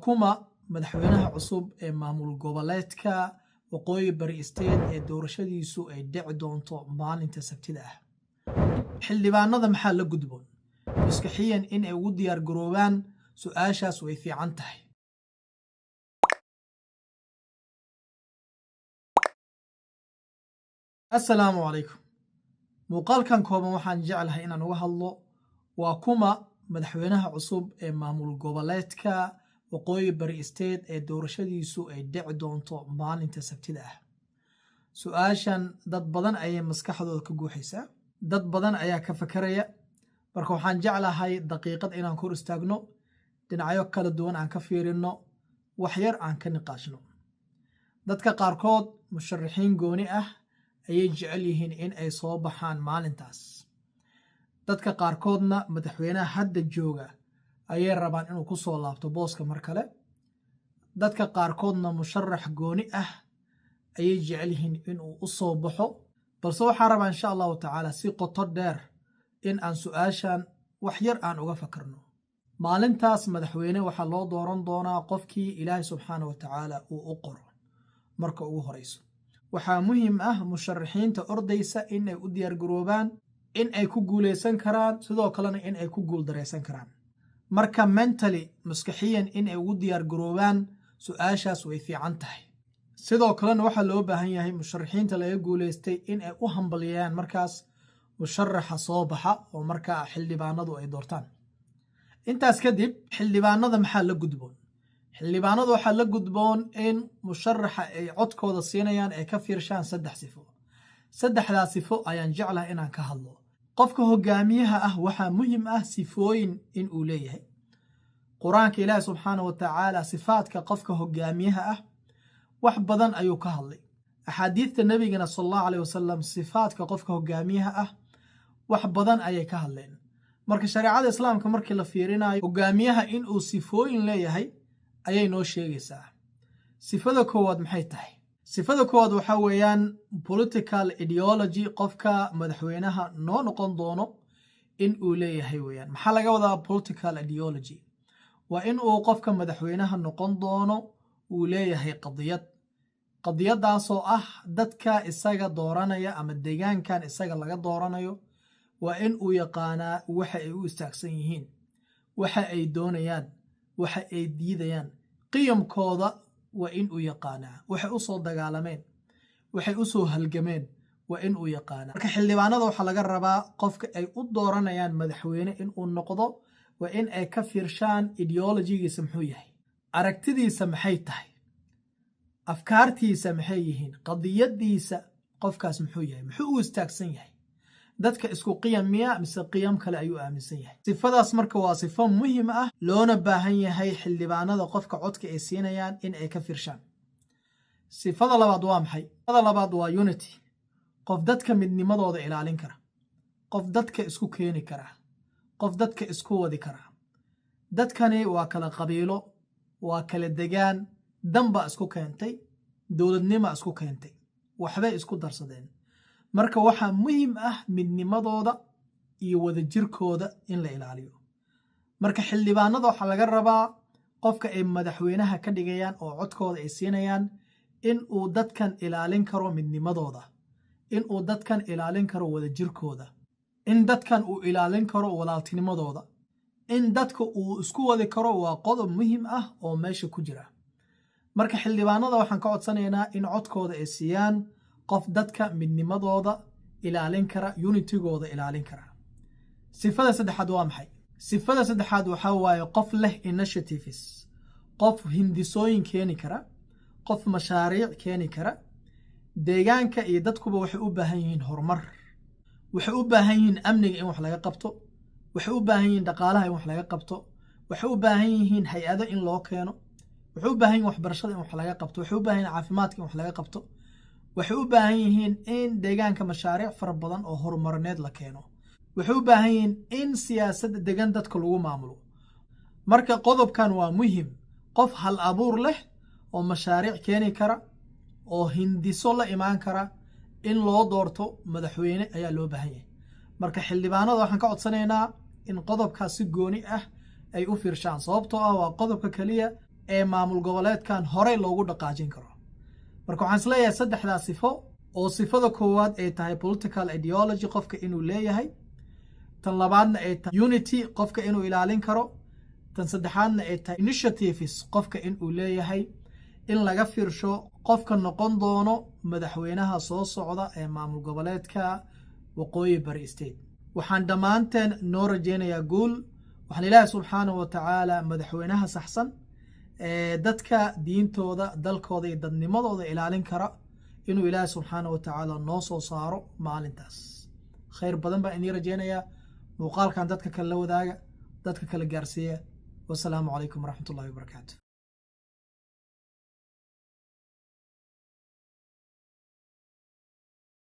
kuma madaxweynaha cusub ee maamul goboleedka waqooyi bari state ee doorashadiisu ay dhici doonto maalinta sabtida ah. xildhibaanada maxaa la gudboon maskaxiyan in ay ugu diyaar garoobaan su'aashaas way fiican tahay. assalaamu calaykum. muuqaalkan kooban waxaan jeclahay inaan uga hadlo waa kuma madaxweynaha cusub ee maamul goboleedka waqooyi bari state ee doorashadiisu ay dhici doonto maalinta sabtida ah. su'aashan dad badan ayay maskaxdooda ka guuxaysaa, dad badan ayaa ka fakaraya, marka waxaan jeclahay daqiiqad inaan kor istaagno, dhinacyo kala duwan aan ka fiirino, wax yar aan ka niqaashno. dadka qaarkood musharaxiin gooni ah ayay jecel yihiin in ay soo baxaan maalintaas. dadka qaarkoodna madaxweynaha hadda jooga ayay rabaan inuu ku soo laabto booska mar kale. dadka qaarkoodna musharax gooni ah ayay jecel yihiin inuu u soo baxo, balse waxaan rabaa insha allahu tacaala si qoto dheer in aan su'aashan wax yar aan uga fakarno. maalintaas madaxweyne waxaa loo dooran doonaa qofkii ilaahay subxaana wa tacaala uu u qoro marka ugu horeyso. waxaa muhiim ah musharaxiinta ordaysa in ay u diyaargaroobaan in ay ku guuleysan karaan, sidoo kalena in ay ku guuldareysan karaan. marka mentally maskaxiyan in ay ugu diyaargaroobaan su'aashaas way fiican tahay. sidoo kalena waxaa loo baahan yahay musharaxiinta laga guuleystay in ay u hambalyeeyaan markaas musharaxa soo baxa oo markaa xildhibaanadu ay doortaan. intaas kadib xildhibaanada maxaa la gudboon? xildhibaanadu waxaa la gudboon in musharaxa ay codkooda siinayaan ay ka fiirshaan 3 sifo. 3daas sifo ayaan jeclahay inaan ka hadlo. qofka hogaamiyaha ah waxaa muhiim ah sifooyin in uu leeyahay. qur-aanka ilaahi subxaanahu wa tacaala sifaadka qofka hogaamiyaha ah wax badan ayuu ka hadlay. axaadiidta nabigana sallallahu alayhi wasallam sifaadka qofka hogaamiyaha ah wax badan ayay ka hadleen. marka shariicada islaamka markii la fiirinayo hogaamiyaha in uu sifooyin leeyahay ayay noo sheegaysaa. sifada koowaad maxay tahay? sifada koowaad waxaa weeyaan political ideology qofka madaxweynaha noo noqon doono in uu leeyahay weeyaan. maxaa laga wadaa political ideology? waa in uu qofka madaxweynaha noqon doono uu leeyahay qadiyadaasoo ah dadka isaga dooranaya ama deegaankan isaga laga dooranayo waa in uu yaqaanaa waxa ay u istaagsan yihiin, waxa ay doonayaan, waxa ay diidayaan, qiyamkooda waa in uu yaqaanaa, waxay u soo dagaalameen, waxay u soo halgameen waa in uu yaqaanaa. marka xildhibaanada waxaa laga rabaa qofka ay u dooranayaan madaxweyne in uu noqdo waa in ay ka fiirshaan ideolojigiisa muxuu yahay, aragtidiisa maxay tahay, afkaartiisa maxay yihiin, qadiyadiisa qofkaas muxuu yahay, muxuu u istaagsan yahay, dadka isku qiyam miya mise qiyam kale ayuu aaminsan yahay. sifadaas marka waa sifo muhiim ah loona baahan yahay xildhibaanada qofka codka ay siinayaan in ay ka fiirshaan. sifada labaad waa maxay? sifada labaad waa unity, qof dadka midnimadooda ilaalin kara, qof dadka isku keeni kara, qof dadka isku wadi kara. dadkani waa kala qabiilo, waa kala degaan, danbaa isku keentay, dowladnima isku keentay, waxbay isku darsadeen. marka waxaa muhiim ah midnimadooda iyo wadajirkooda in la ilaaliyo. marka xildhibaanada waxaa laga rabaa qofka ay madaxweynaha ka dhigayaan oo codkooda ay siinayaan in uu dadkan ilaalin karo midnimadooda, in uu dadkan ilaalin karo wadajirkooda, in dadkan uu ilaalin karo walaaltinimadooda, in dadka uu isku wadi karo. waa qodob muhiim ah oo meesha ku jira. marka xildhibaanada waxaan ka codsanaynaa in codkooda ay siiyaan qof dadka midnimadooda ilaalin kara, unitigooda ilaalin kara. sifada saddexaad waa maxay? sifada saddexaad waxaa waaye qof leh initiatives, qof hindisooyin keeni kara, qof mashaariic keeni kara. deegaanka iyo dadkuba waxay u baahan yihiin horumar, waxay u baahan yihiin amniga in wax laga qabto, waxay u baahan yihiin dhaqaalaha in wax laga qabto, waxay u baahan yihiin hay-ado in loo keeno, waxay u baahan yihiin waxbarashada in wax laga qabto, waxay u baahan yihiin caafimaadka in wax laga qabto, waxay u baahan yihiin in deegaanka mashaariic fara badan oo horumarineed la keeno, waxay u baahan yihiin in siyaasadda degan dadka lagu maamulo. marka qodobkan waa muhiim. qof hal abuur leh oo mashaariic keeni kara oo hindiso la imaan kara in loo doorto madaxweyne ayaa loo baahan yahay. marka xildhibaanada waxaan ka codsanaynaa in qodobkaas si gooni ah ay u fiirshaan, sababtoo ah waa qodobka kaliya ee maamul goboleedkan horey loogu dhaqaajin karo marka waxaan isleeyahay saddexdaa sifo oo sifada koowaad ay tahay political ideology qofka inuu leeyahay tan labaadna ay tahay unity qofka inuu ilaalin karo tan saddexaadna ay tahay initiatives qofka inuu leeyahay in laga fiirsho qofka noqon doono madaxweynaha soo socda ee maamul goboleedka waqooyi bari state waxaan dhammaanteen noo rajaynayaa guul waxaan ilaahay subxaanahu wa tacaala madaxweynaha saxsan ee dadka diintooda dalkooda iyo dadnimadooda ilaalin kara inuu ilaahay subxaanahu wa tacaala noo soo saaro maalintaas khayr badan baan inii rajaynayaa muuqaalkan dadka kale la wadaaga dadka kale gaarsiiya wasalaamu calaykum waraxmatullahi wabarakaatu